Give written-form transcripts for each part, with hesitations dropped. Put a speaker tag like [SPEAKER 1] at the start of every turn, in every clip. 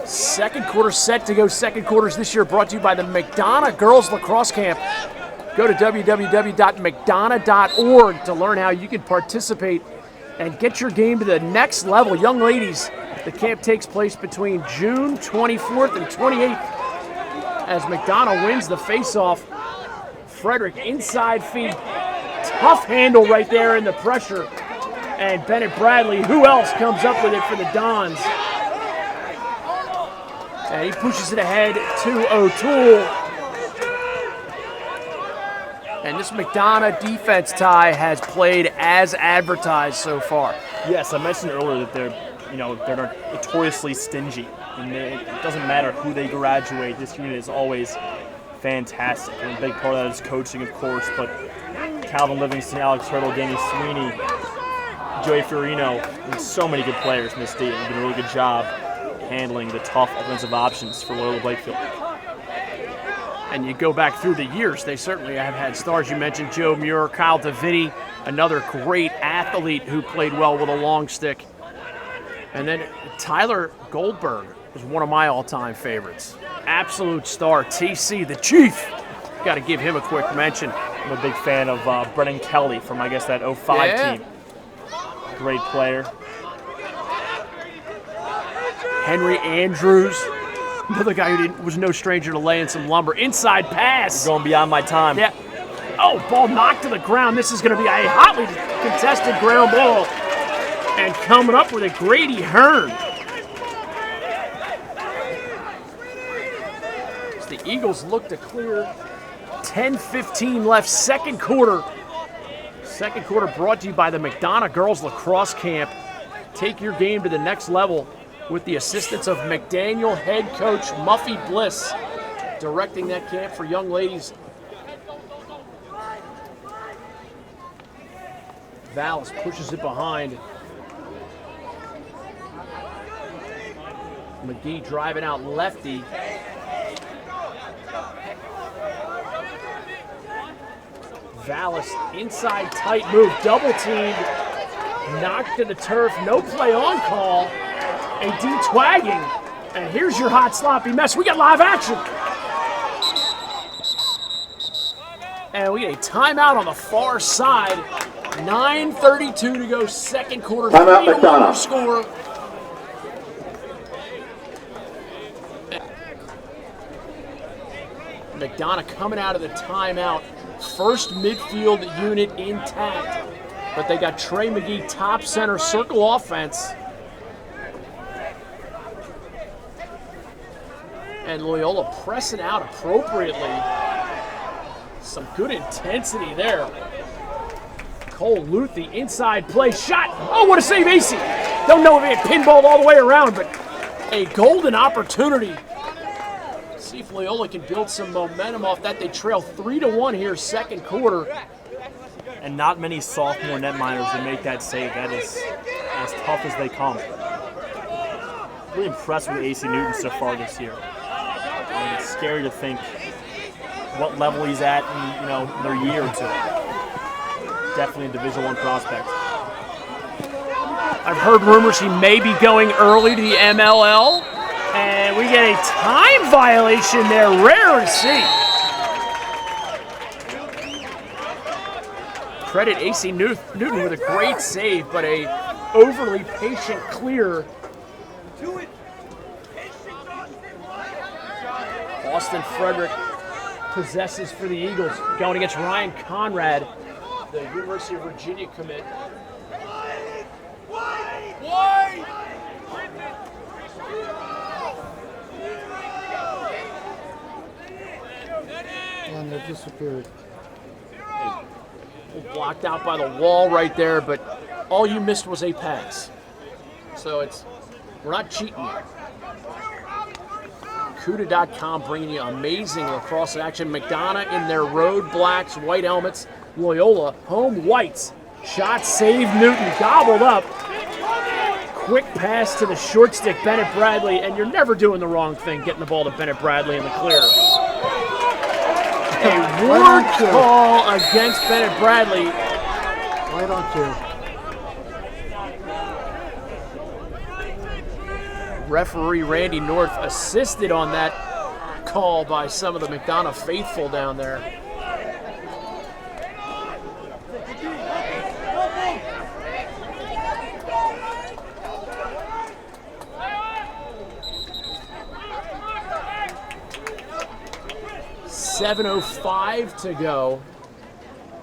[SPEAKER 1] Second quarter set to go. Second quarters this year brought to you by the McDonogh Girls Lacrosse Camp. Go to www.mcdonogh.org to learn how you can participate and get your game to the next level. Young ladies, the camp takes place between June 24th and 28th as McDonogh wins the face-off. Frederick inside feed. Tough handle right there in the pressure. And Bennett Bradley, who else comes up with it for the Dons? And he pushes it ahead to O'Toole. And this McDonogh defense, Ty, has played as advertised so far.
[SPEAKER 2] Yes, I mentioned earlier that they're notoriously stingy. And it doesn't matter who they graduate, this unit is always fantastic. And a big part of that is coaching, of course, but Calvin Livingston, Alex Hurdle, Danny Sweeney, Joey Fiorino, and so many good players in this team have done a really good job handling the tough offensive options for Loyola Blakefield.
[SPEAKER 1] And you go back through the years, they certainly have had stars. You mentioned Joe Muir, Kyle DeVinny, another great athlete who played well with a long stick. And then Tyler Goldberg is one of my all-time favorites. Absolute star, TC, the Chief. Got to give him a quick mention.
[SPEAKER 2] I'm a big fan of Brennan Kelly from, I guess, that 05 team. Great player.
[SPEAKER 1] Henry Andrews, another guy who was no stranger to laying some lumber. Inside pass.
[SPEAKER 2] You're going beyond my time.
[SPEAKER 1] Yeah. Oh, ball knocked to the ground. This is going to be a hotly contested ground ball. And coming up with it, Grady Hearn. As the Eagles look to clear, 10:15 left, second quarter. Second quarter brought to you by the McDonogh Girls Lacrosse Camp. Take your game to the next level with the assistance of McDaniel head coach Muffy Bliss, directing that camp for young ladies. Vallis pushes it behind. McGee driving out lefty. Vallis inside tight move, double teamed, knocked to the turf, no play on call. A de-twagging, and here's your hot sloppy mess. We got live action. And we get a timeout on the far side. 9:32 to go, second quarter.
[SPEAKER 3] Timeout, McDonogh.
[SPEAKER 1] Score. McDonogh coming out of the timeout. First midfield unit intact, but they got Trey McGee top center circle offense. And Loyola pressing out appropriately. Some good intensity there. Cole Luth, the inside play shot. Oh, what a save, AC. Don't know if he had pinballed all the way around, but a golden opportunity. See if Loyola can build some momentum off that. They trail 3-1 here, second quarter.
[SPEAKER 2] And not many sophomore netminders that make that save. That is as tough as they come. Really impressed with AC Newton so far this year. And it's scary to think what level he's at in their year or two. Definitely a Division I prospect.
[SPEAKER 1] I've heard rumors he may be going early to the MLL, and we get a time violation there, rare to see. Credit AC Newton with a great save, but a overly patient clear. Austin Frederick possesses for the Eagles, going against Ryan Conrad, the University of Virginia commit.
[SPEAKER 4] And it disappeared.
[SPEAKER 1] Blocked out by the wall right there, but all you missed was a pass. So we're not cheating here. Cuda.com bringing you amazing lacrosse action. McDonogh in their road blacks, white helmets. Loyola, home whites. Shot saved, Newton gobbled up. Quick pass to the short stick, Bennett Bradley, and you're never doing the wrong thing, getting the ball to Bennett Bradley in the clear. A ward call against Bennett Bradley.
[SPEAKER 4] Right on cue.
[SPEAKER 1] Referee Randy North assisted on that call by some of the McDonogh faithful down there. .7:05 to go.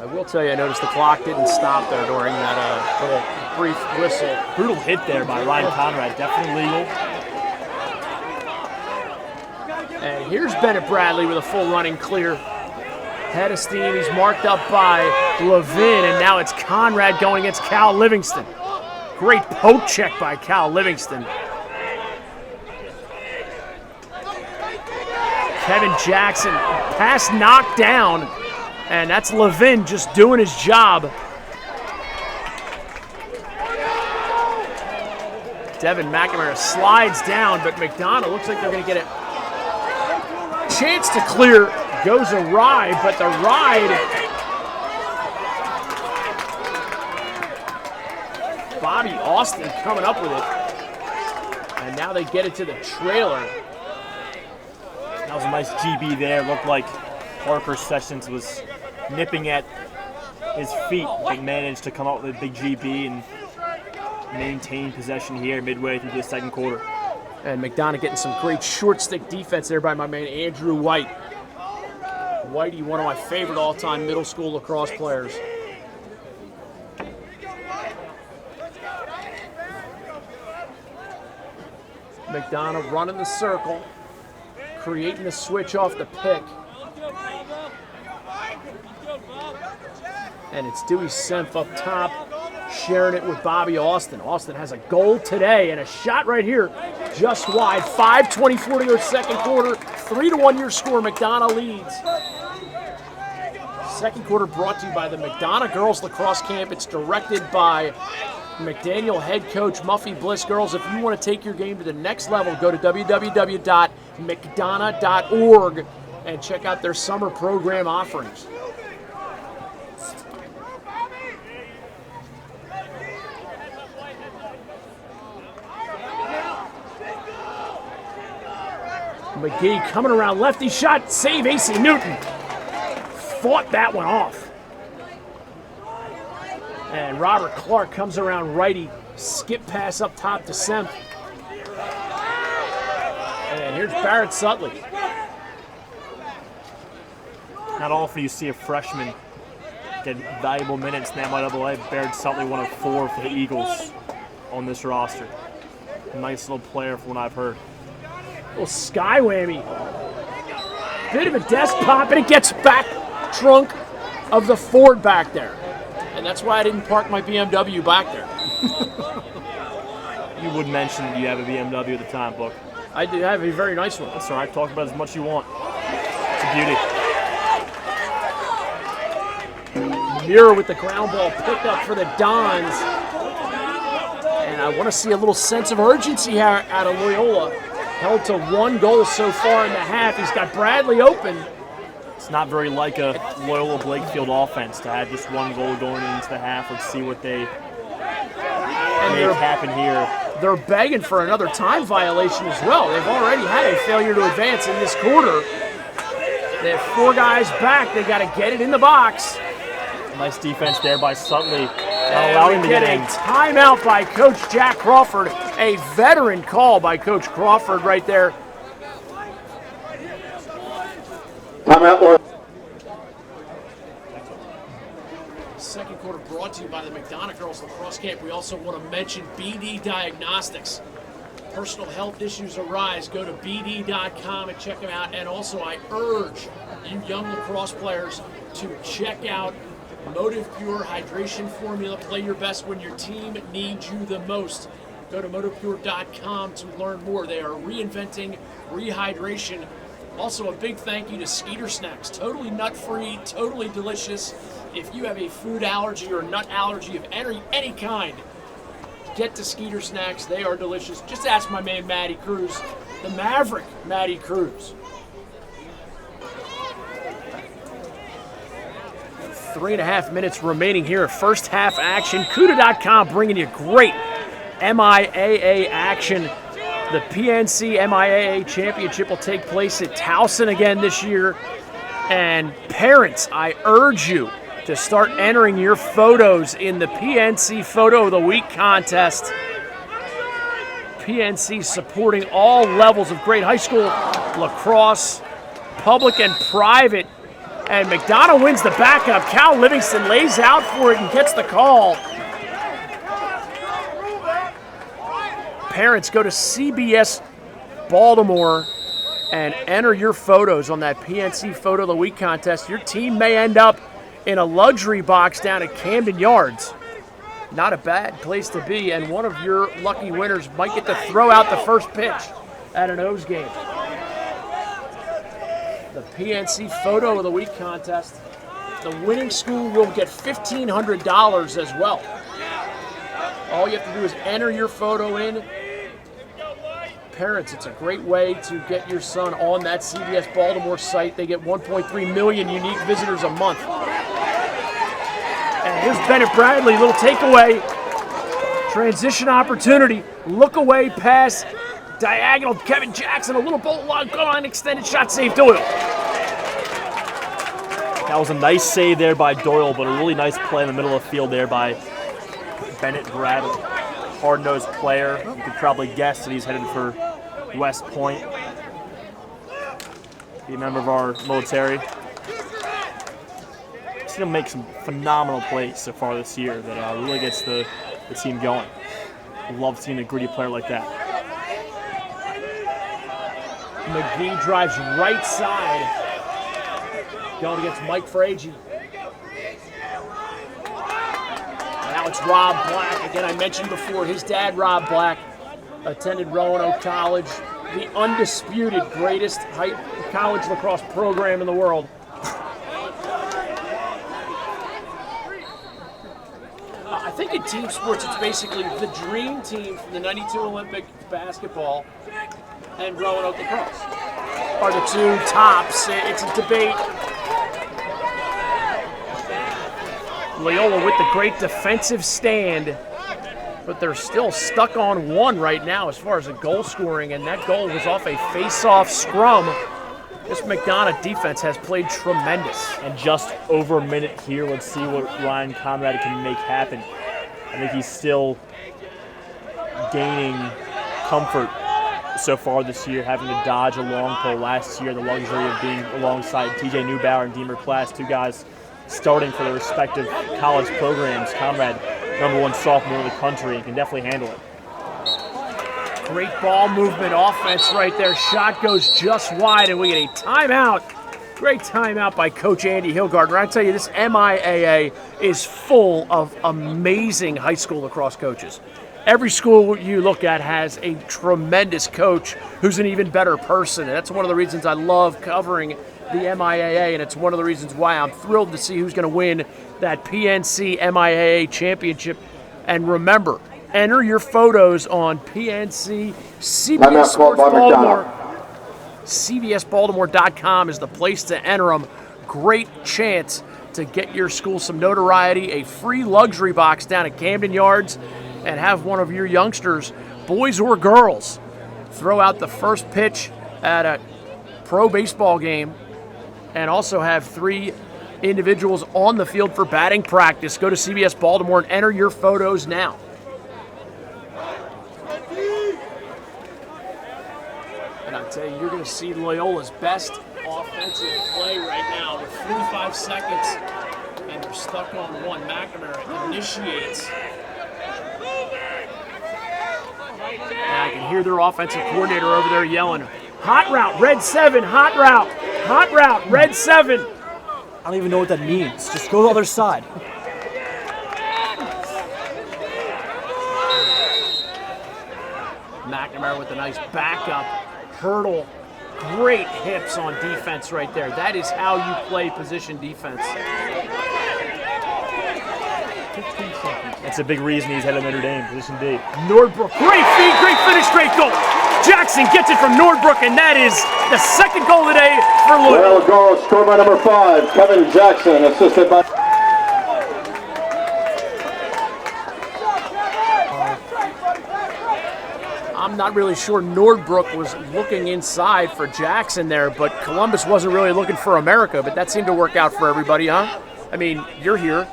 [SPEAKER 1] I will tell you, I noticed the clock didn't stop there during that little brief whistle.
[SPEAKER 2] Brutal hit there by Ryan Conrad, definitely legal.
[SPEAKER 1] And here's Bennett Bradley with a full running clear. Head of steam, he's marked up by Levin, and now it's Conrad going against Cal Livingston. Great poke check by Cal Livingston. Kevin Jackson, pass knocked down, and that's Levin just doing his job. Devin McNamara slides down, but McDonogh looks like they're going to get a chance to clear. Goes awry, but the ride. Bobby Austin coming up with it. And now they get it to the trailer.
[SPEAKER 2] That was a nice GB there. Looked like Parker Sessions was nipping at his feet, but managed to come out with a big GB and maintain possession here midway through the second quarter.
[SPEAKER 1] And McDonogh getting some great short stick defense there by my man Andrew White. Whitey, one of my favorite all-time middle school lacrosse players. McDonogh running the circle, creating the switch off the pick. And it's Dewey Senf up top, sharing it with Bobby Austin. Austin has a goal today and a shot right here, just wide. 5:24 to go second quarter, 3-1 your score. McDonogh leads. Second quarter brought to you by the McDonogh Girls Lacrosse Camp. It's directed by McDaniel head coach Muffy Bliss. Girls, if you want to take your game to the next level, go to www.mcdonogh.org and check out their summer program offerings. McGee coming around, lefty shot, save AC Newton. Fought that one off. And Robert Clark comes around righty, skip pass up top to Semp. And here's Barrett Sutley.
[SPEAKER 2] Not often you see a freshman get valuable minutes in the MIAA. Barrett Sutley, one of 4 for the Eagles on this roster. Nice little player from what I've heard.
[SPEAKER 1] Little sky whammy. Bit of a desk pop, and it gets back trunk of the Ford back there. And that's why I didn't park my BMW back there.
[SPEAKER 2] You would mention that you have a BMW at the time, Book.
[SPEAKER 1] I do have a very nice one.
[SPEAKER 2] That's all right. Talk about it as much as you want. It's a beauty.
[SPEAKER 1] Mirror with the ground ball picked up for the Dons. And I want to see a little sense of urgency here out of Loyola. Held to 1 goal so far in the half. He's got Bradley open.
[SPEAKER 2] It's not very like a Loyola Blakefield offense to have just 1 goal going into the half. Let's see what they make happen here.
[SPEAKER 1] They're begging for another time violation as well. They've already had a failure to advance in this quarter. They have 4 guys back. They got to get it in the box.
[SPEAKER 2] Nice defense there by Sutley. Not allowing to get in.
[SPEAKER 1] Timeout by Coach Jack Crawford. A veteran call by Coach Crawford right there.
[SPEAKER 3] Timeout.
[SPEAKER 1] Second quarter brought to you by the McDonogh Girls Lacrosse Camp. We also want to mention BD Diagnostics. Personal health issues arise, go to bd.com and check them out. And also I urge you young lacrosse players to check out Motive Pure Hydration Formula. Play your best when your team needs you the most. Go to motivepure.com to learn more. They are reinventing rehydration. Also a big thank you to Skeeter Snacks. Totally nut-free, totally delicious. If you have a food allergy or nut allergy of any kind, get to Skeeter Snacks. They are delicious. Just ask my man Matty Cruz, the Maverick Matty Cruz. 3.5 minutes remaining here. First half action. CUDA.com bringing you great MIAA action The PNC MIAA Championship will take place at Towson again this year. And parents, I urge you to start entering your photos in the PNC Photo of the Week contest. PNC supporting all levels of great high school lacrosse, public and private. And McDonogh wins the backup. Cal Livingston lays out for it and gets the call. Parents, go to CBS Baltimore and enter your photos on that PNC Photo of the Week contest. Your team may end up in a luxury box down at Camden Yards. Not a bad place to be, and one of your lucky winners might get to throw out the first pitch at an O's game. The PNC Photo of the Week contest. The winning school will get $1,500 as well. All you have to do is enter your photo in. Parents, it's a great way to get your son on that CBS Baltimore site. They get 1.3 million unique visitors a month. And here's Bennett Bradley, little takeaway. Transition opportunity. Look away pass. Diagonal. Kevin Jackson, a little bolt log on, extended shot, save Doyle.
[SPEAKER 2] That was a nice save there by Doyle, but a really nice play in the middle of the field there by Bennett Bradley. Hard-nosed player. You could probably guess that he's headed for West Point. Be a member of our military. I've seen him make some phenomenal plays so far this year that really gets the team going. I love seeing a gritty player like that.
[SPEAKER 1] McGee drives right side. Going against Mike Frage. Now it's Rob Black. Again, I mentioned before, his dad, Rob Black, attended Roanoke College, the undisputed greatest college lacrosse program in the world. I think in team sports, it's basically the dream team from the 92 Olympic basketball and Roanoke lacrosse are the two tops. It's a debate. Loyola with the great defensive stand, but they're still stuck on one right now as far as a goal scoring, and that goal was off a face-off scrum. This McDonogh defense has played tremendous.
[SPEAKER 2] And just over a minute here, let's see what Ryan Conrad can make happen. I think he's still gaining comfort so far this year, having to dodge a long pole last year, the luxury of being alongside TJ Neubauer and Deemer Class, two guys starting for their respective college programs. Conrad, #1 sophomore in the country, and can definitely handle it.
[SPEAKER 1] Great ball movement offense right there. Shot goes just wide, and we get a timeout. Great timeout by Coach Andy Hillgardner. I tell you, this MIAA is full of amazing high school lacrosse coaches. Every school you look at has a tremendous coach who's an even better person, and that's one of the reasons I love covering the MIAA, and it's one of the reasons why I'm thrilled to see who's going to win that PNC MIAA championship. And remember, enter your photos on PNC CBS Sports Baltimore. CBSBaltimore.com is the place to enter them. Great chance to get your school some notoriety, a free luxury box down at Camden Yards, and have one of your youngsters, boys or girls, throw out the first pitch at a pro baseball game, and also have 3 individuals on the field for batting practice. Go to CBS Baltimore and enter your photos now. And I'll tell you, you're going to see Loyola's best offensive play right now with 45 seconds, and they're stuck on one. McNamara initiates. And I can hear their offensive coordinator over there yelling, "Hot route, red 7, hot route, red 7.
[SPEAKER 2] I don't even know what that means. Just go to the other side.
[SPEAKER 1] McNamara with a nice backup hurdle. Great hips on defense right there. That is how you play position defense.
[SPEAKER 2] 15 seconds. That's a big reason he's headed to Notre Dame, position D.
[SPEAKER 1] Nordbrook, great feed, great finish, great goal. Jackson gets it from Nordbrook, and that is the second goal of the day for Loyola.
[SPEAKER 3] Well, goal scored by number 5, Kevin Jackson, assisted by...
[SPEAKER 1] I'm not really sure Nordbrook was looking inside for Jackson there, but Columbus wasn't really looking for America, but that seemed to work out for everybody, huh? I mean, you're here.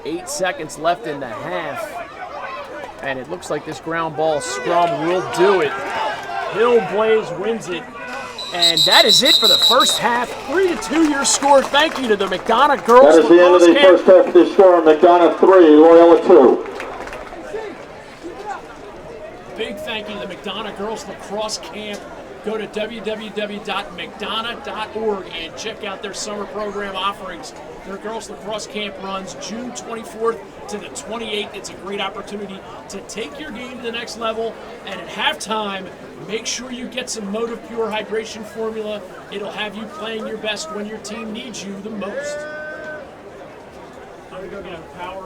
[SPEAKER 1] Eight seconds left in the half. And it looks like this ground ball scrum will do it. Hillblaze wins it. And that is it for the first half. 3-2 your score. Thank you to the McDonogh girls.
[SPEAKER 3] That is the end of the first half of the score. McDonogh 3, Loyola 2.
[SPEAKER 1] Big thank you to the McDonogh girls lacrosse camp. Go to www.mcdonogh.org and check out their summer program offerings. Their girls lacrosse camp runs June 24th to the 28th. It's a great opportunity to take your game to the next level. And at halftime, make sure you get some Motive Pure hydration formula. It'll have you playing your best when your team needs you the most. I'm going to go get a power.